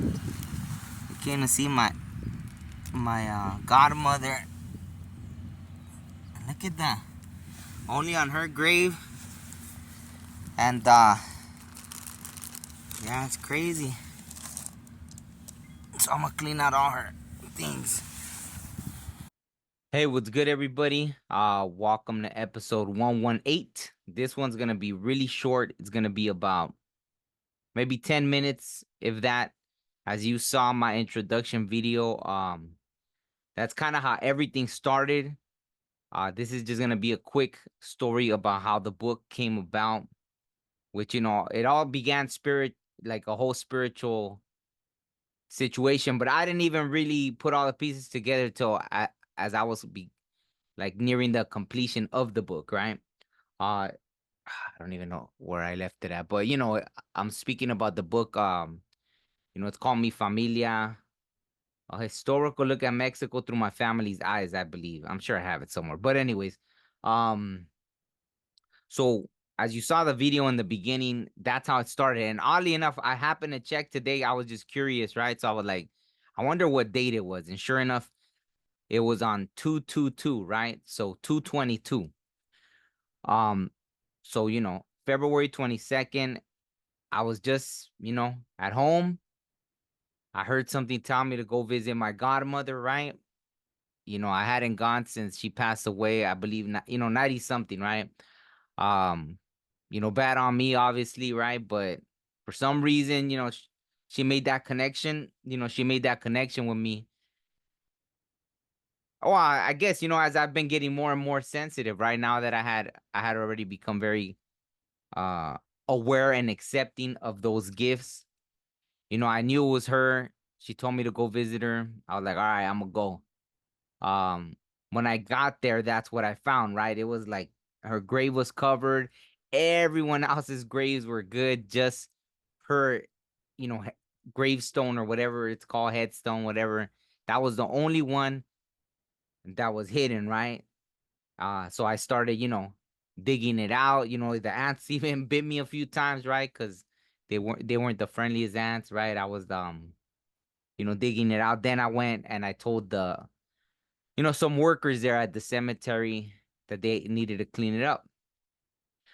We came to see my godmother. Look at that. Only on her grave. And yeah, it's crazy. So I'm gonna clean out all her things. Hey, what's good, everybody? Welcome to episode 118. This one's gonna be really short. It's gonna be about maybe 10 minutes, if that. As you saw my introduction video, that's kind of how everything started. This is just gonna be a quick story about how the book came about, which it all began like a whole spiritual situation, but I didn't even really put all the pieces together as I was like nearing the completion of the book, right? I don't even know where I left it at, but I'm speaking about the book. It's called Mi Familia, a historical look at Mexico through my family's eyes, I believe. I'm sure I have it somewhere. But anyways, um, so as you saw the video in the beginning, that's how it started. And oddly enough, I happened to check today. I was just curious, right? So I was like, I wonder what date it was. And sure enough, it was on 222, right? So 222. Um, so February 22nd, I was just, at home. I heard something tell me to go visit my godmother, right? I hadn't gone since she passed away, I believe, 90 something, right? Um, bad on me, obviously, right? But for some reason, she made that connection. She made that connection with me. Oh, I guess, as I've been getting more and more sensitive, right now that I had already become very uh aware and accepting of those gifts. I knew it was her. She told me to go visit her. I was like, all right, I'm gonna go. Um, when I got there, that's what I found, right? It was like her grave was covered. Everyone else's graves were good. Just her, gravestone or whatever it's called, headstone, whatever. That was the only one that was hidden, right? So I started, digging it out. The ants even bit me a few times, right? Because they weren't the friendliest ants, right? I was digging it out. Then I went and I told some workers there at the cemetery that they needed to clean it up.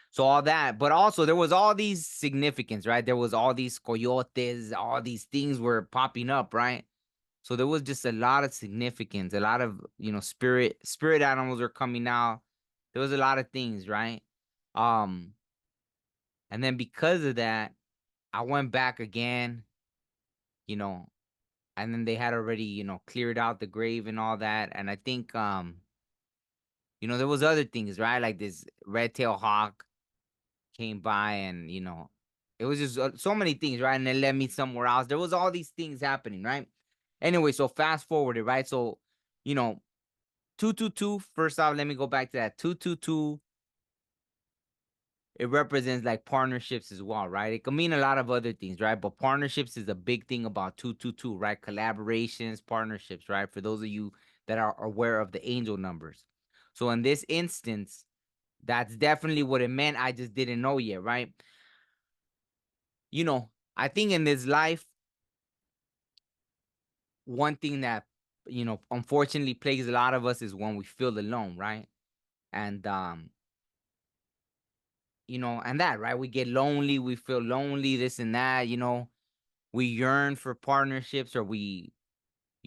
So all that, but also there was all these significance, right? There was all these coyotes, all these things were popping up, right? So there was just a lot of significance, a lot of, spirit animals were coming out. There was a lot of things, right? Um, and then because of that, I went back again, you know, and then they had already, cleared out the grave and all that. And I think there was other things, right? Like this red tail hawk came by and, it was just so many things, right? And it led me somewhere else. There was all these things happening, right? Anyway, so fast forwarded, right? So, you know, 222, first off, let me go back to that. 222, it represents like partnerships as well, right? It can mean a lot of other things, right? But partnerships is a big thing about 222, right? Collaborations, partnerships, right? For those of you that are aware of the angel numbers. So in this instance, that's definitely what it meant. I just didn't know yet, right? I think in this life, one thing that, unfortunately plagues a lot of us is when we feel alone, right? And and that, right? We get lonely, we feel lonely, this and that, we yearn for partnerships, or we,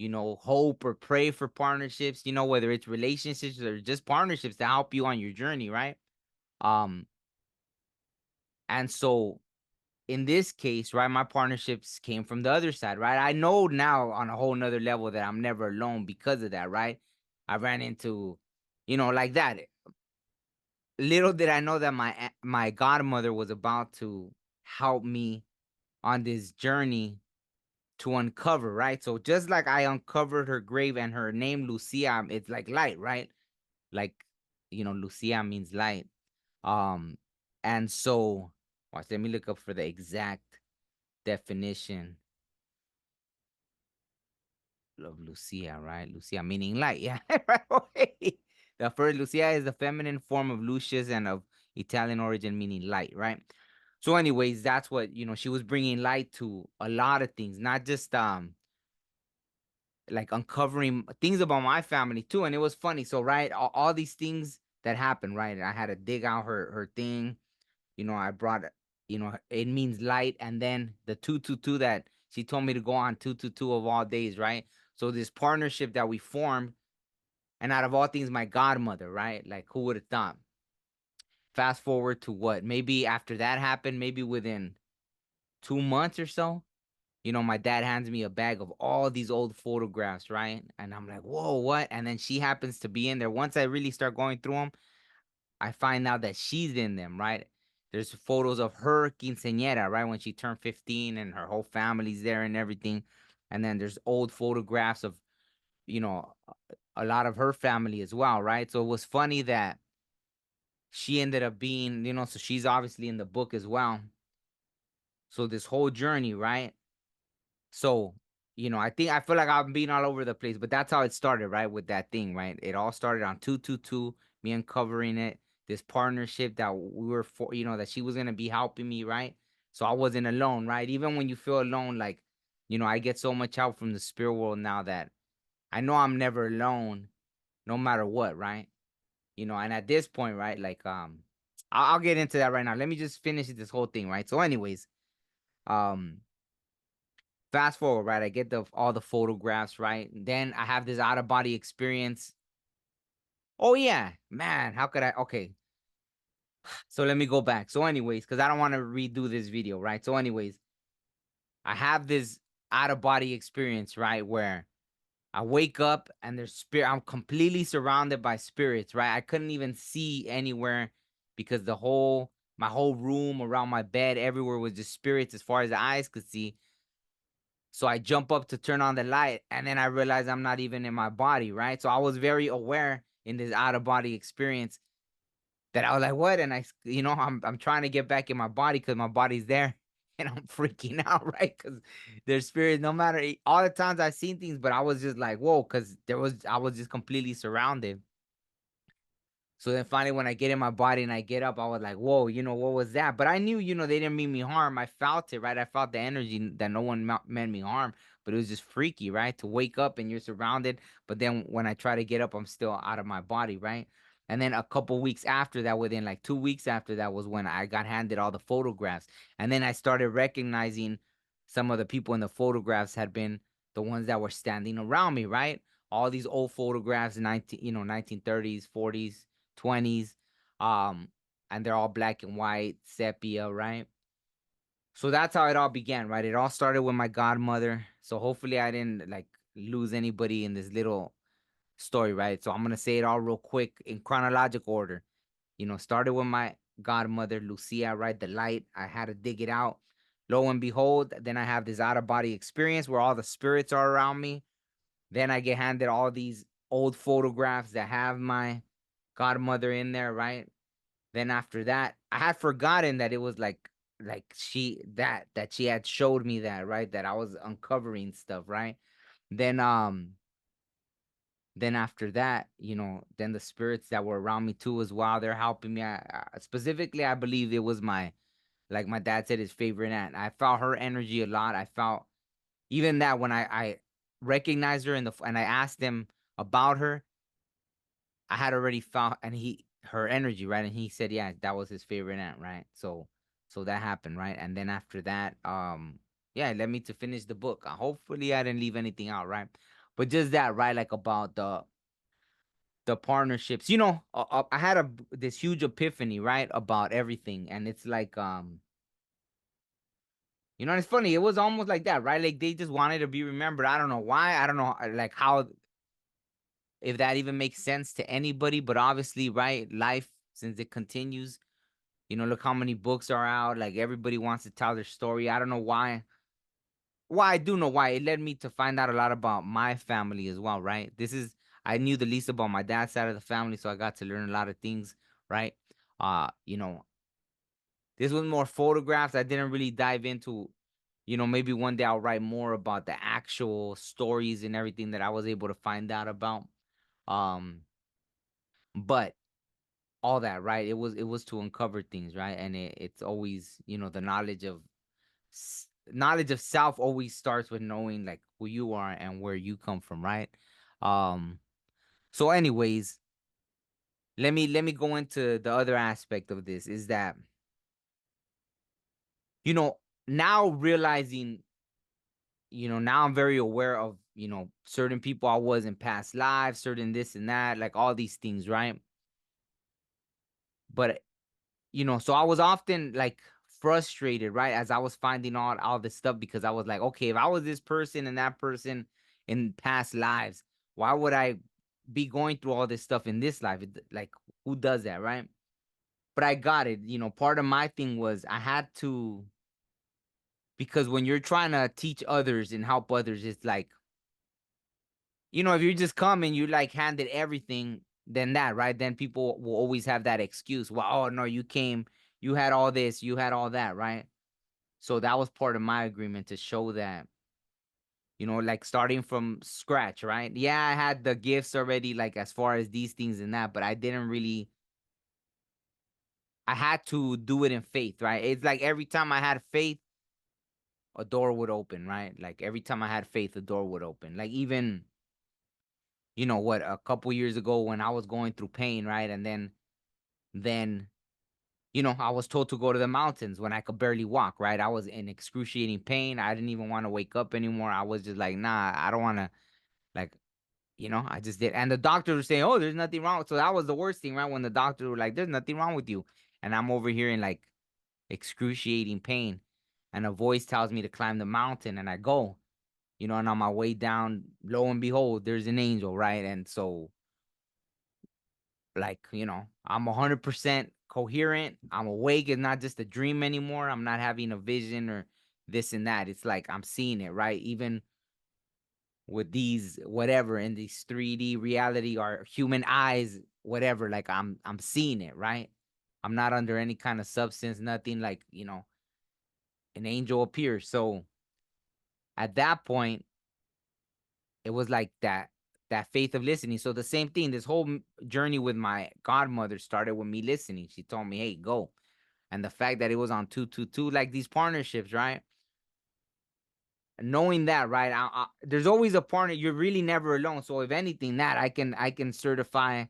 hope or pray for partnerships, whether it's relationships or just partnerships to help you on your journey, right? Um, and so in this case, right, my partnerships came from the other side, right? I know now on a whole nother level that I'm never alone because of that, right? I ran into, like that. Little did I know that my godmother was about to help me on this journey to uncover, right? So just like I uncovered her grave and her name Lucia, it's like light, right? Like, Lucia means light. Um, and so watch, let me look up for the exact definition of Lucia, right? Lucia meaning light, yeah, right away. The first Lucia is the feminine form of Lucius and of Italian origin meaning light, right? So, anyways, that's what she was bringing light to a lot of things, not just like uncovering things about my family too. And it was funny. So, right, all these things that happened, right? I had to dig out her thing. I brought, it means light, and then the 222 that she told me to go on 222 of all days, right? So this partnership that we formed, and out of all things, my godmother, right? Like, who would have thought? Fast forward to what? Maybe after that happened, maybe within 2 months or so, my dad hands me a bag of all these old photographs, right? And I'm like, whoa, what? And then she happens to be in there. Once I really start going through them, I find out that she's in them, right? There's photos of her quinceañera, right? When she turned 15 and her whole family's there and everything. And then there's old photographs of, you know, a lot of her family as well, right? So it was funny that she ended up being, so she's obviously in the book as well. So this whole journey, right? So, I feel like I'm being all over the place, but that's how it started, right? With that thing, right? It all started on 222, me uncovering it, this partnership that we were for, that she was gonna be helping me, right? So I wasn't alone, right? Even when you feel alone, like, I get so much help from the spirit world now that I know I'm never alone, no matter what, right? And at this point, right, like, I'll get into that right now. Let me just finish this whole thing, right? So, anyways, um, fast forward, right? I get all the photographs, right? Then I have this out of body experience. Oh yeah, man, how could I? Okay, so let me go back. So, anyways, because I don't want to redo this video, right? So, anyways, I have this out of body experience, right? Where I wake up and there's spirit. I'm completely surrounded by spirits, right? I couldn't even see anywhere because my whole room around my bed, everywhere was just spirits as far as the eyes could see. So I jump up to turn on the light, and then I realize I'm not even in my body, right? So I was very aware in this out of body experience that I was like, what? And I'm trying to get back in my body because my body's there, and I'm freaking out, right? Because there's spirits. No matter all the times I've seen things, but I was just like, whoa, because I was just completely surrounded. So then finally, when I get in my body and I get up, I was like, whoa, what was that? But I knew, they didn't mean me harm. I felt it, right? I felt the energy that no one meant me harm, but it was just freaky, right? To wake up and you're surrounded. But then when I try to get up, I'm still out of my body, right? And then a couple weeks after that, within like 2 weeks after that, was when I got handed all the photographs. And then I started recognizing some of the people in the photographs had been the ones that were standing around me, right? All these old photographs, 1930s, 40s, 20s, um and they're all black and white, sepia, right? So that's how it all began, right? It all started with my godmother. So hopefully I didn't like lose anybody in this little story, right? So I'm going to say it all real quick in chronological order. Started with my godmother, Lucia, right? The light, I had to dig it out. Lo and behold, then I have this out of body experience where all the spirits are around me. Then I get handed all these old photographs that have my godmother in there, right? Then after that, I had forgotten that it was like she had showed me that, right? That I was uncovering stuff, right? Then then after that, then the spirits that were around me too as well, they're helping me. Specifically, I believe it was like my dad said, his favorite aunt. I felt her energy a lot. I felt even that when I recognized her and I asked him about her, I had already found and he her energy, right? And he said, yeah, that was his favorite aunt, right? So that happened, right? And then after that, yeah, it led me to finish the book. Hopefully I didn't leave anything out, right? But just that, right? Like about the partnerships. I had this huge epiphany, right? About everything. And it's like it's funny. It was almost like that, right? Like they just wanted to be remembered. I don't know why. I don't know like how if that even makes sense to anybody, but obviously, right? Life since it continues. Look how many books are out. Like everybody wants to tell their story. I don't know why. Well, I do know why. It led me to find out a lot about my family as well, right? I knew the least about my dad's side of the family, so I got to learn a lot of things, right? You know, this was more photographs. I didn't really dive into, maybe one day I'll write more about the actual stories and everything that I was able to find out about. Um, but all that, right? It was to uncover things, right? And it's always, the knowledge of self always starts with knowing like who you are and where you come from, right? Um so anyways, let me go into the other aspect of this is that, you know, now realizing, now I'm very aware of, certain people I was in past lives, certain this and that, like all these things, right? But so I was often like frustrated, right? As I was finding out all this stuff because I was like, okay, if I was this person and that person in past lives, why would I be going through all this stuff in this life? Like, who does that, right? But I got it. Part of my thing was I had to, because when you're trying to teach others and help others, it's like, if you just come and you like handed everything, then that, right? Then people will always have that excuse. Well, oh no, you came, you had all this, you had all that, right? So that was part of my agreement to show that, like starting from scratch, right? Yeah, I had the gifts already, like as far as these things and that, but I didn't really, I had to do it in faith, right? It's like every time I had faith, a door would open, right? Like every time I had faith, a door would open. Like even, what, a couple years ago when I was going through pain, right? And then, I was told to go to the mountains when I could barely walk, right? I was in excruciating pain. I didn't even want to wake up anymore. I was just like, nah, I don't want to, like, I just did. And the doctor was saying, oh, there's nothing wrong. So that was the worst thing, right? When the doctor was like, there's nothing wrong with you. And I'm over here in like excruciating pain. And a voice tells me to climb the mountain. And I go, and on my way down, lo and behold, there's an angel, right? And so, like, I'm 100% coherent. I'm awake. It's not just a dream anymore. I'm not having a vision or this and that. It's like I'm seeing it, right? Even with these whatever in these 3D reality or human eyes, whatever, like I'm seeing it, right? I'm not under any kind of substance, nothing, like, an angel appears. So at that point, it was like that faith of listening. So the same thing, this whole journey with my godmother started with me listening. She told me, "Hey, go." And the fact that it was on 222, like these partnerships, right? Knowing that, right? There's always a partner. You're really never alone. So if anything, that I can certify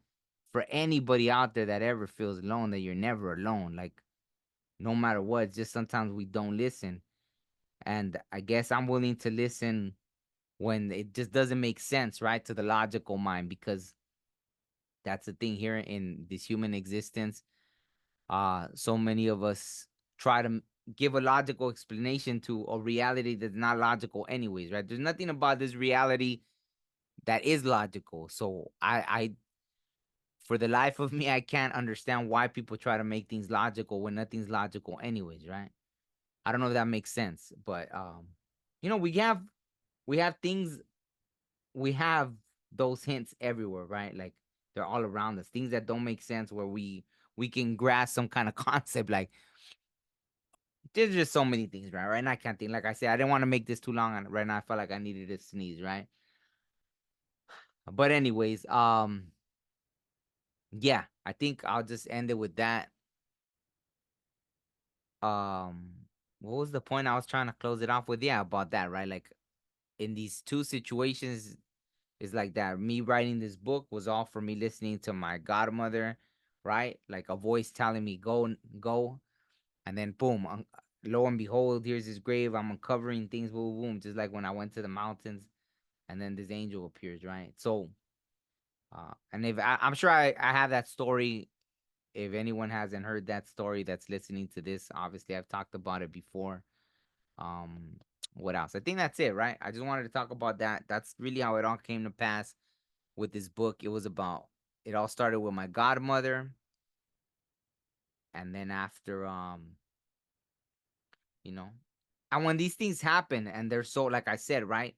for anybody out there that ever feels alone that you're never alone. Like no matter what, it's just sometimes we don't listen. And I guess I'm willing to listen when it just doesn't make sense, right, to the logical mind, because that's the thing here in this human existence. So many of us try to give a logical explanation to a reality that's not logical anyways, right? There's nothing about this reality that is logical. So I for the life of me, I can't understand why people try to make things logical when nothing's logical anyways, right? I don't know if that makes sense, but we have things, we have those hints everywhere, right? Like they're all around us. Things that don't make sense where we can grasp some kind of concept. Like there's just so many things, right? Right now I can't think. Like I said, I didn't want to make this too long, and right now I felt like I needed to sneeze, right? But anyways, yeah, I think I'll just end it with that. Um, what was the point I was trying to close it off with? Yeah, about that, right? Like in these two situations, is like that. Me writing this book was all for me listening to my godmother, right? Like a voice telling me go, go, and then boom, lo and behold, here's his grave. I'm uncovering things, boom, boom, just like when I went to the mountains, and then this angel appears, right? So, and if I'm sure I have that story. If anyone hasn't heard that story that's listening to this, obviously I've talked about it before. Um, what else? I think that's it, right? I just wanted to talk about that. That's really how it all came to pass with this book. It was about, it all started with my godmother, and then after, you know, and when these things happen and they're so, like I said, right,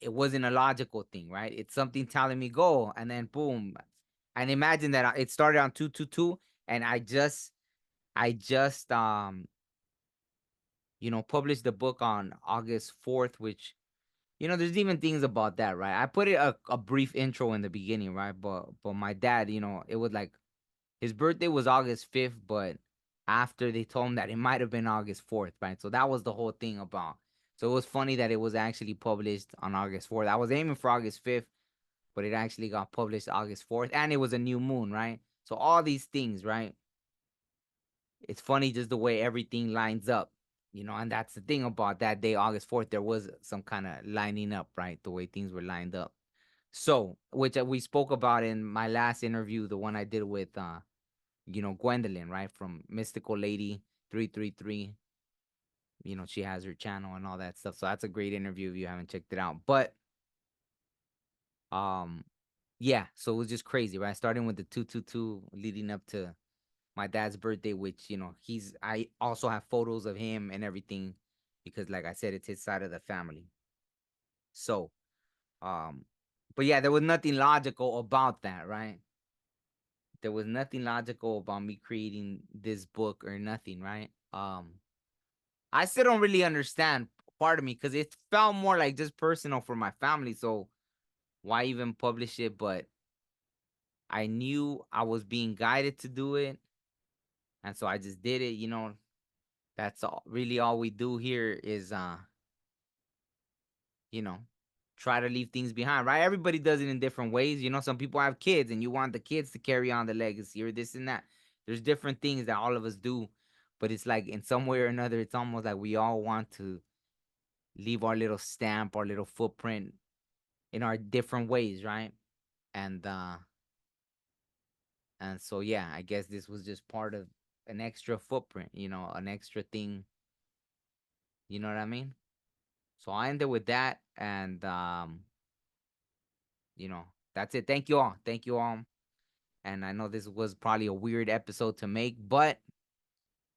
it wasn't a logical thing, right? It's something telling me go, and then boom. And imagine that it started on 222, and I just published the book on August 4th, which, there's even things about that, right? I put it a brief intro in the beginning, right? But my dad, it was like His birthday was August 5th, but after they told him that it might have been August 4th, right? So that was the whole thing about. So it was funny that it was actually published on August 4th. I was aiming for August 5th, but it actually got published August 4th, and it was a new moon, right? So all these things, right? It's funny just the way everything lines up, and that's the thing about that day, August 4th, there was some kind of lining up, right? The way things were lined up. So, which we spoke about in my last interview, the one I did with Gwendolyn, right? From Mystical Lady 333. She has her channel and all that stuff. So that's a great interview if you haven't checked it out. But um yeah, so it was just crazy, right? Starting with the 222 leading up to my dad's birthday, which, I also have photos of him and everything because like I said, it's his side of the family. So, but yeah, there was nothing logical about that, right? There was nothing logical about me creating this book or nothing, right? I still don't really understand part of me because it felt more like just personal for my family. So why even publish it? But I knew I was being guided to do it, and so I just did it. That's really all we do here is you know, try to leave things behind, right? Everybody does it in different ways. Some people have kids and you want the kids to carry on the legacy or this and that. There's different things that all of us do, but it's like in some way or another, it's almost like we all want to leave our little stamp, our little footprint in our different ways, right? And and so yeah, I guess this was just part of an extra footprint, an extra thing, you know what I mean? So I ended with that and you know, that's it. Thank you all. Thank you all. And I know this was probably a weird episode to make, but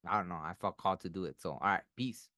I don't know. I felt called to do it. So, all right. Peace.